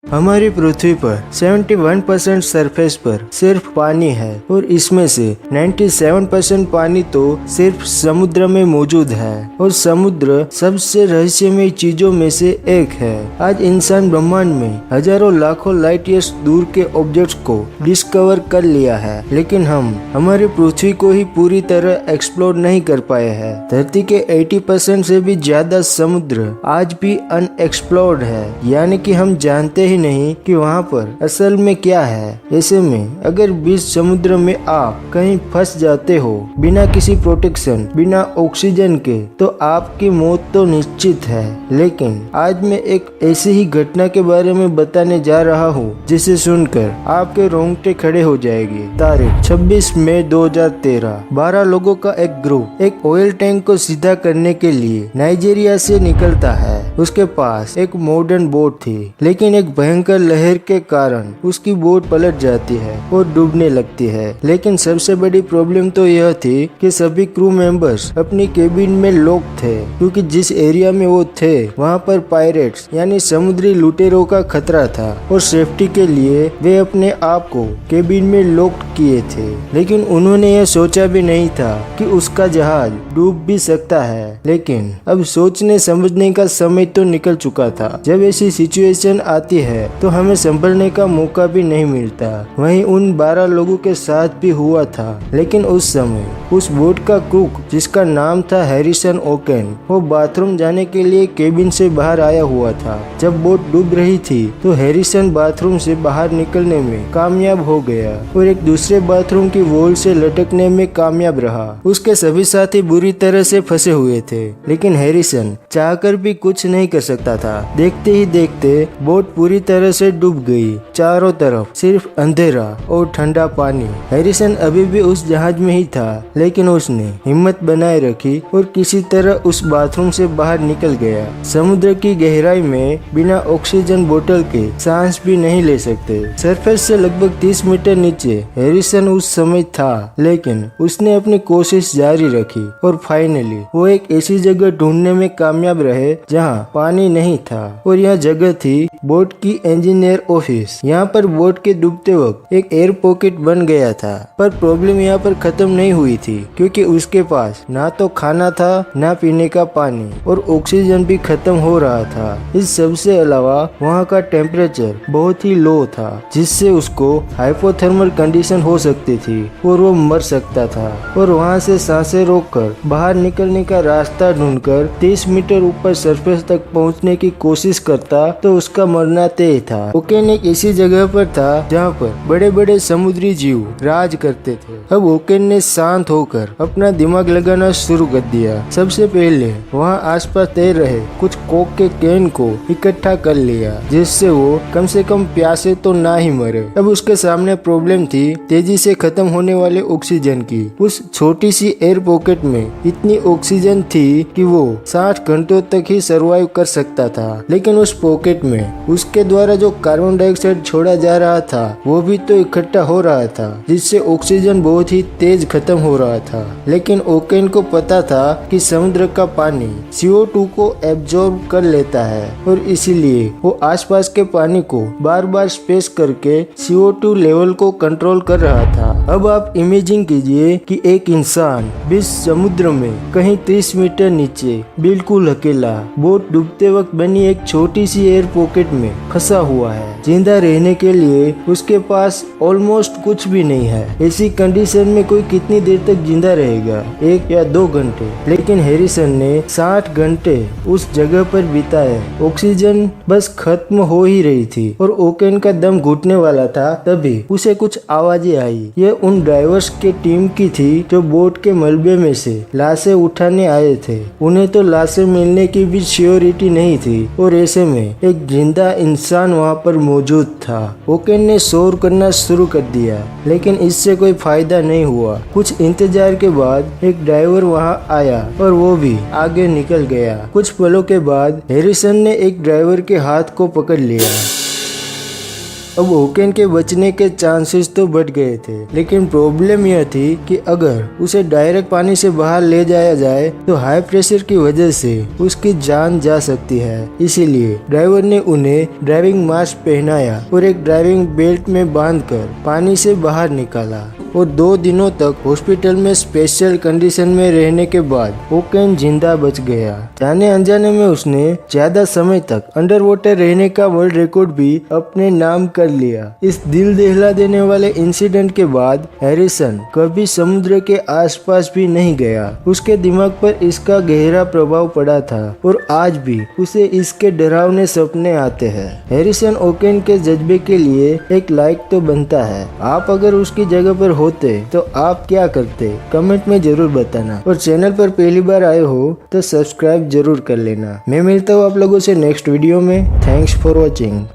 हमारी पृथ्वी पर 71% सरफेस पर सिर्फ पानी है और इसमें से 97% पानी तो सिर्फ समुद्र में मौजूद है और समुद्र सबसे रहस्यमय चीजों में से एक है। आज इंसान ब्रह्मांड में हजारों लाखों लाइट ईयर्स दूर के ऑब्जेक्ट्स को डिस्कवर कर लिया है, लेकिन हम हमारी पृथ्वी को ही पूरी तरह एक्सप्लोर नहीं कर पाए हैं। धरती के 80% से भी ज्यादा समुद्र आज भी अनएक्सप्लोर्ड है, यानी कि हम जानते नहीं कि वहाँ पर असल में क्या है। ऐसे में अगर बीच समुद्र में आप कहीं फंस जाते हो बिना किसी प्रोटेक्शन, बिना ऑक्सीजन के, तो आपकी मौत तो निश्चित है। लेकिन आज मैं एक ऐसी ही घटना के बारे में बताने जा रहा हूँ जिसे सुनकर आपके रोंगटे खड़े हो जाएंगे। तारीख 26 मई 2013। 12 लोगों का एक ग्रुप एक ऑयल टैंक को सीधा करने के लिए नाइजीरिया से निकलता है। उसके पास एक मॉडर्न बोट थी, लेकिन एक भयंकर लहर के कारण उसकी बोट पलट जाती है और डूबने लगती है। लेकिन सबसे बड़ी प्रॉब्लम तो यह थी कि सभी क्रू मेंबर्स अपनी केबिन में लॉक थे, क्योंकि जिस एरिया में वो थे वहाँ पर पायरेट्स यानी समुद्री लुटेरों का खतरा था और सेफ्टी के लिए वे अपने आप को केबिन में लॉक किए थे। लेकिन उन्होंने यह सोचा भी नहीं था कि उसका जहाज डूब भी सकता है। लेकिन अब सोचने समझने का समय तो निकल चुका था। जब ऐसी सिचुएशन आती है तो हमें संभलने का मौका भी नहीं मिलता। वहीं उन 12 लोगों के साथ भी हुआ था। लेकिन उस समय उस बोट का कुक, जिसका नाम था हैरिसन ओकेन, वो बाथरूम जाने के लिए केबिन से बाहर आया हुआ था। जब बोट डूब रही थी तो हैरिसन बाथरूम से बाहर निकलने में कामयाब हो गया और एक दूसरे बाथरूम की वॉल से लटकने में कामयाब रहा। उसके सभी साथी बुरी तरह से फंसे हुए थे, लेकिन हैरिसन चाहकर भी कुछ नहीं कर सकता था। देखते ही देखते बोट पूरी तरह से डूब गई। चारों तरफ सिर्फ अंधेरा और ठंडा पानी। हैरिसन अभी भी उस जहाज में ही था, लेकिन उसने हिम्मत बनाए रखी और किसी तरह उस बाथरूम से बाहर निकल गया। समुद्र की गहराई में बिना ऑक्सीजन बोतल के सांस भी नहीं ले सकते। सरफेस से लगभग 30 मीटर नीचे हैरिसन उस समय था, लेकिन उसने अपनी कोशिश जारी रखी और फाइनली वो एक ऐसी जगह ढूंढने में कामयाब रहे जहाँ पानी नहीं था, और यह जगह थी बोट की इंजीनियर ऑफिस। यहाँ पर बोट के डूबते वक्त एक एयर पॉकेट बन गया था, पर प्रॉब्लम यहाँ पर खत्म नहीं हुई थी, क्योंकि उसके पास ना तो खाना था ना पीने का पानी और ऑक्सीजन भी खत्म हो रहा था। इस सब से अलावा वहाँ का टेम्परेचर बहुत ही लो था, जिससे उसको हाइपोथर्मल कंडीशन हो सकती थी और वो मर सकता था। और वहाँ से सांसें रोककर बाहर निकलने का रास्ता ढूंढकर 30 मीटर ऊपर सरफेस तक पहुँचने की कोशिश करता तो उसका मरना तय था। ओकेन एक ऐसी जगह पर था जहाँ पर बड़े बड़े समुद्री जीव राज करते थे। अब ओकेन ने शांत होकर अपना दिमाग लगाना शुरू कर दिया। सबसे पहले वहाँ आसपास तैर रहे कुछ कोक के कैन को इकट्ठा कर लिया, जिससे वो कम से कम प्यासे तो ना ही मरे। अब उसके सामने प्रॉब्लम थी तेजी से खत्म होने वाले ऑक्सीजन की। उस छोटी सी एयर पॉकेट में इतनी ऑक्सीजन थी कि वो 60 घंटों तक ही सरवाइव कर सकता था, लेकिन उस पॉकेट में उसके द्वारा जो कार्बन डाइऑक्साइड छोड़ा जा रहा था वो भी तो इकट्ठा हो रहा था, जिससे ऑक्सीजन बहुत ही तेज खत्म हो रहा था। लेकिन ओकेन को पता था कि समुद्र का पानी CO2 को एब्जॉर्ब कर लेता है और इसीलिए वो आसपास के पानी को बार बार स्पेस करके CO2 लेवल को कंट्रोल कर रहा था। अब आप इमेजिन कीजिए कि एक इंसान बीच समुद्र में कहीं 30 मीटर नीचे बिल्कुल अकेला बोट डूबते वक्त बनी एक छोटी सी एयर पॉकेट में फंसा हुआ है। जिंदा रहने के लिए उसके पास ऑलमोस्ट कुछ भी नहीं है। ऐसी कंडीशन में कोई कितनी देर तक जिंदा रहेगा, 1 या 2 घंटे? लेकिन हैरिसन ने 60 घंटे उस जगह पर बिताए। ऑक्सीजन बस खत्म हो ही रही थी और ओकेन का दम घुटने वाला था। तभी उसे कुछ आवाजें आई। ये उन ड्राइवर्स के टीम की थी जो बोट के मलबे में से लाशें उठाने आए थे। उन्हें तो लाशें मिलने की भी श्योरिटी नहीं थी और ऐसे में एक जिंदा इंसान वहाँ पर मौजूद था। ओकेन ने शोर करना शुरू कर दिया, लेकिन इससे कोई फायदा नहीं हुआ। कुछ इंतजार के बाद एक ड्राइवर वहाँ आया और वो भी आगे निकल गया। कुछ पलों के बाद हैरिसन ने एक ड्राइवर के हाथ को पकड़ लिया। अब होकेन के बचने के चांसेस तो बढ़ गए थे, लेकिन प्रॉब्लम यह थी कि अगर उसे डायरेक्ट पानी से बाहर ले जाया जाए तो हाई प्रेशर की वजह से उसकी जान जा सकती है। इसीलिए ड्राइवर ने उन्हें ड्राइविंग मास्क पहनाया और एक ड्राइविंग बेल्ट में बांधकर पानी से बाहर निकाला और 2 दिनों तक हॉस्पिटल में स्पेशल कंडीशन में रहने के बाद होकेन जिंदा बच गया। जाने अनजाने में उसने ज्यादा समय तक अंडर वाटर रहने का वर्ल्ड रिकॉर्ड भी अपने नाम कर लिया। इस दिल दहला देने वाले इंसिडेंट के बाद हैरिसन कभी समुद्र के आसपास भी नहीं गया। उसके दिमाग पर इसका गहरा प्रभाव पड़ा था और आज भी उसे इसके डरावने सपने आते हैं। हैरिसन होकेन के जज्बे के लिए एक लाइक तो बनता है। आप अगर उसकी जगह पर होते तो आप क्या करते, कमेंट में जरूर बताना और चैनल पर पहली बार आए हो तो सब्सक्राइब जरूर कर लेना। मैं मिलता हूँ आप लोगों से नेक्स्ट वीडियो में। Thanks for watching.